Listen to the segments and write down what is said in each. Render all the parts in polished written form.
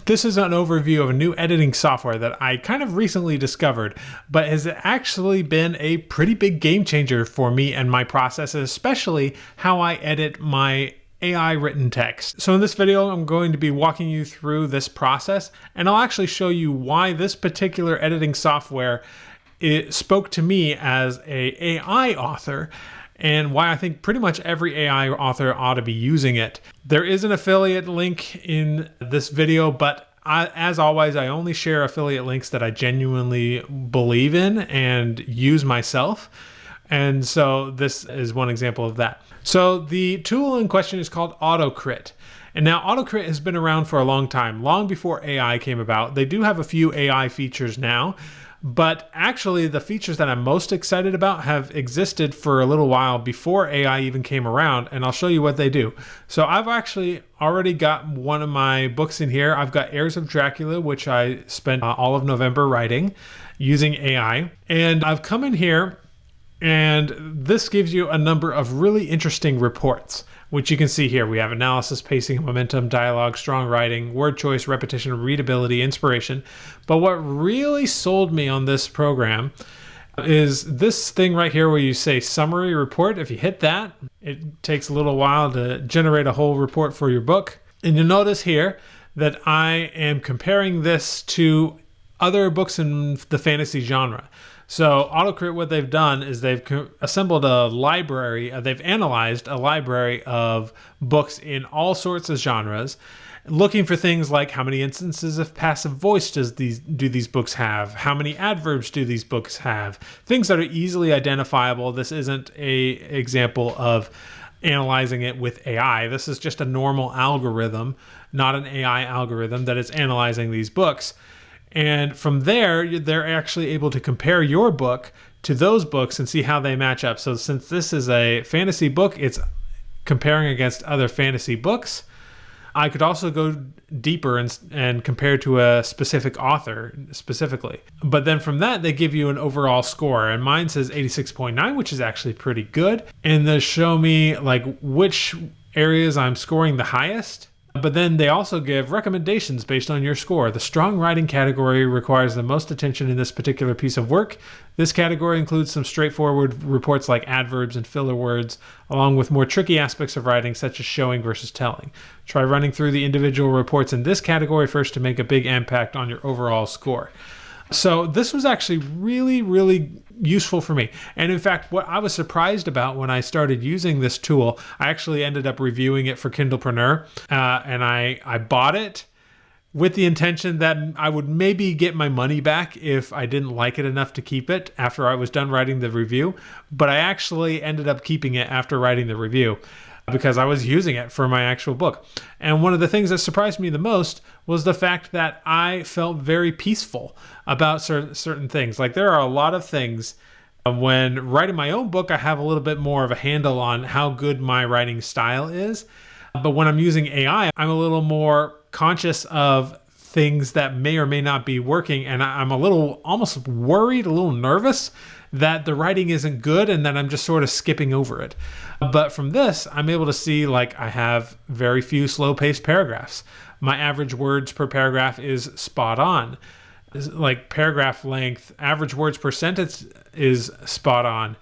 This is an overview of a new editing software that I kind of recently discovered, but has actually been a pretty big game changer for me and my processes, especially how I edit my AI written text. So in this video, I'm going to be walking you through this process, and I'll actually show you why this particular editing software spoke to me as an AI author, and why I think pretty much every AI author ought to be using it. There is an affiliate link in this video, but as always, I only share affiliate links that I genuinely believe in and use myself. And so this is one example of that. So the tool in question is called AutoCrit. And now AutoCrit has been around for a long time, long before AI came about. They do have a few AI features now, but actually the features that I'm most excited about have existed for a little while before AI even came around, and I'll show you what they do. So I've actually already got one of my books in here. I've got Heirs of Dracula, which I spent all of November writing using AI. And I've come in here, and this gives you a number of really interesting reports, which you can see here. We have analysis, pacing, momentum, dialogue, strong writing, word choice, repetition, readability, inspiration. But what really sold me on this program is this thing right here where you say summary report. If you hit that, it takes a little while to generate a whole report for your book. And you'll notice here that I am comparing this to other books in the fantasy genre. So AutoCrit, what they've done is they've assembled a library, they've analyzed a library of books in all sorts of genres, looking for things like how many instances of passive voice do these books have, how many adverbs do these books have, things that are easily identifiable. This isn't an example of analyzing it with AI. This is just a normal algorithm, not an AI algorithm that is analyzing these books. And from there, they're actually able to compare your book to those books and see how they match up. So since this is a fantasy book, it's comparing against other fantasy books. I could also go deeper and compare to a specific author specifically. But then from that, they give you an overall score. And mine says 86.9, which is actually pretty good. And they show me like which areas I'm scoring the highest. But then they also give recommendations based on your score. The strong writing category requires the most attention in this particular piece of work. This category includes some straightforward reports like adverbs and filler words, along with more tricky aspects of writing such as showing versus telling. Try running through the individual reports in this category first to make a big impact on your overall score. So this was actually really, really useful for me. And in fact, what I was surprised about when I started using this tool, I actually ended up reviewing it for Kindlepreneur, and I bought it with the intention that I would maybe get my money back if I didn't like it enough to keep it after I was done writing the review. But I actually ended up keeping it after writing the review, because I was using it for my actual book. And one of the things that surprised me the most was the fact that I felt very peaceful about certain things. Like there are a lot of things when writing my own book, I have a little bit more of a handle on how good my writing style is. But when I'm using AI, I'm a little more conscious of things that may or may not be working. And I'm a little almost worried, a little nervous that the writing isn't good and that I'm just sort of skipping over it. But from this, I'm able to see like I have very few slow-paced paragraphs. My average words per paragraph is spot on. Like paragraph length, average words per sentence is spot on.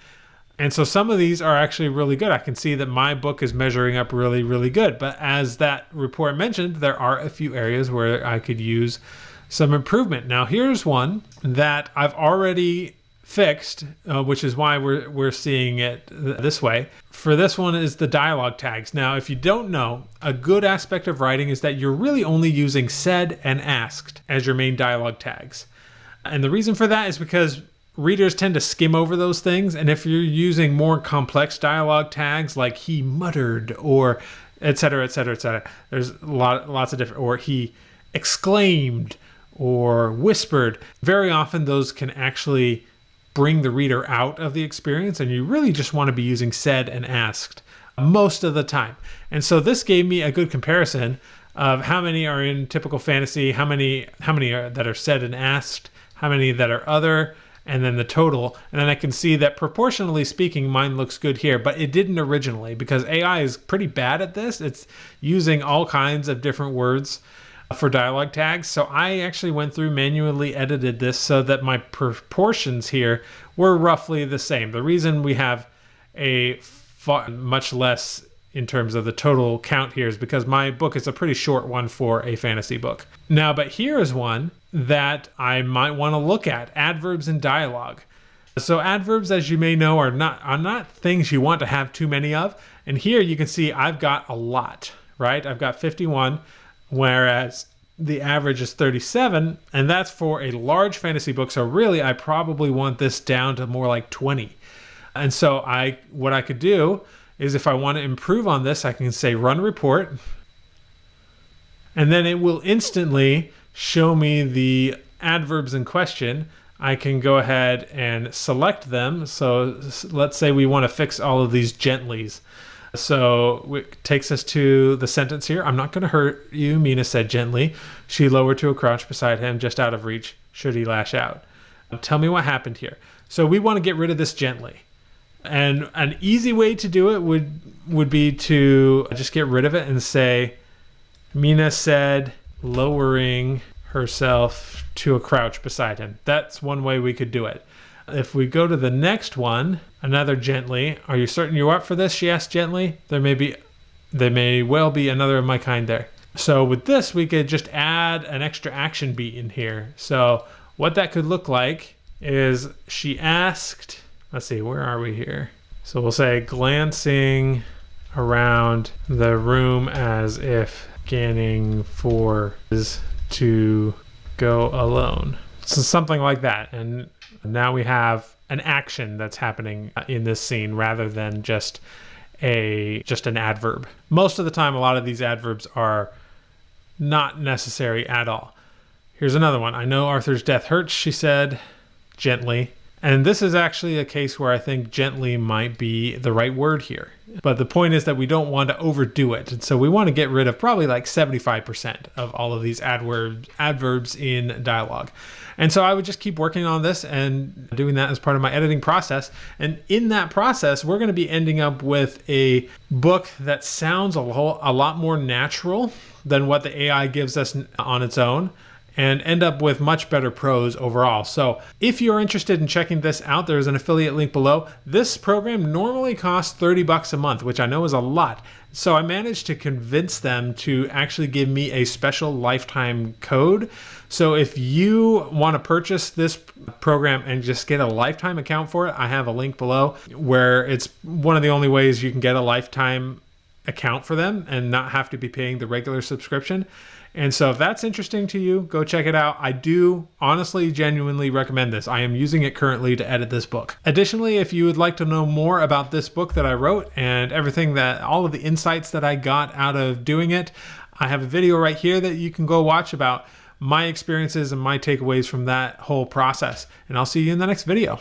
And so some of these are actually really good. I can see that my book is measuring up really, really good. But as that report mentioned, there are a few areas where I could use some improvement. Now here's one that I've already fixed, which is why we're seeing it this way. For this one is the dialogue tags. Now, if you don't know, a good aspect of writing is that you're really only using said and asked as your main dialogue tags. And the reason for that is because readers tend to skim over those things. And if you're using more complex dialogue tags like he muttered or et cetera, et cetera, et cetera, there's lots of different, or he exclaimed or whispered. Very often those can actually bring the reader out of the experience, and you really just want to be using said and asked most of the time. And so this gave me a good comparison of how many are in typical fantasy, how many are that are said and asked, how many that are other, and then the total. And then I can see that proportionally speaking, mine looks good here, but it didn't originally because AI is pretty bad at this. It's using all kinds of different words for dialogue tags. So I actually went through, manually edited this so that my proportions here were roughly the same. The reason we have a much less in terms of the total count here is because my book is a pretty short one for a fantasy book. Now, but here is one that I might want to look at: adverbs and dialogue. So adverbs, as you may know, are not things you want to have too many of. And here you can see I've got a lot, right? I've got 51, whereas the average is 37, and that's for a large fantasy book. So really, I probably want this down to more like 20. And so what I could do is, if I want to improve on this, I can say run report, and then it will instantly show me the adverbs in question. I can go ahead and select them. So let's say we want to fix all of these gentlys. So it takes us to the sentence here. I'm not going to hurt you, Mina said gently. She lowered to a crouch beside him, just out of reach should he lash out. Tell me what happened here. So we want to get rid of this gently. And an easy way to do it would be to just get rid of it and say, Mina said, lowering herself to a crouch beside him. That's one way we could do it. If we go to the next one, another gently. Are you certain you're up for this? She asked gently. There may well be another of my kind there. So with this, we could just add an extra action beat in here. So what that could look like is she asked, let's see, where are we here? So we'll say glancing around the room as if scanning for to go alone. So something like that. And now we have an action that's happening in this scene rather than just an adverb. Most of the time, a lot of these adverbs are not necessary at all. Here's another one. I know Arthur's death hurts, she said gently. And this is actually a case where I think gently might be the right word here. But the point is that we don't want to overdo it. And so we want to get rid of probably like 75% of all of these adverbs in dialogue. And so I would just keep working on this and doing that as part of my editing process. And in that process, we're going to be ending up with a book that sounds a lot more natural than what the AI gives us on its own, and end up with much better prose overall. So if you're interested in checking this out, there's an affiliate link below. This program normally costs $30 a month, which I know is a lot. So I managed to convince them to actually give me a special lifetime code. So if you want to purchase this program and just get a lifetime account for it, I have a link below where it's one of the only ways you can get a lifetime account for them and not have to be paying the regular subscription. And so if that's interesting to you, go check it out. I do honestly, genuinely recommend this. I am using it currently to edit this book. Additionally, if you would like to know more about this book that I wrote and all of the insights that I got out of doing it, I have a video right here that you can go watch about my experiences and my takeaways from that whole process. And I'll see you in the next video.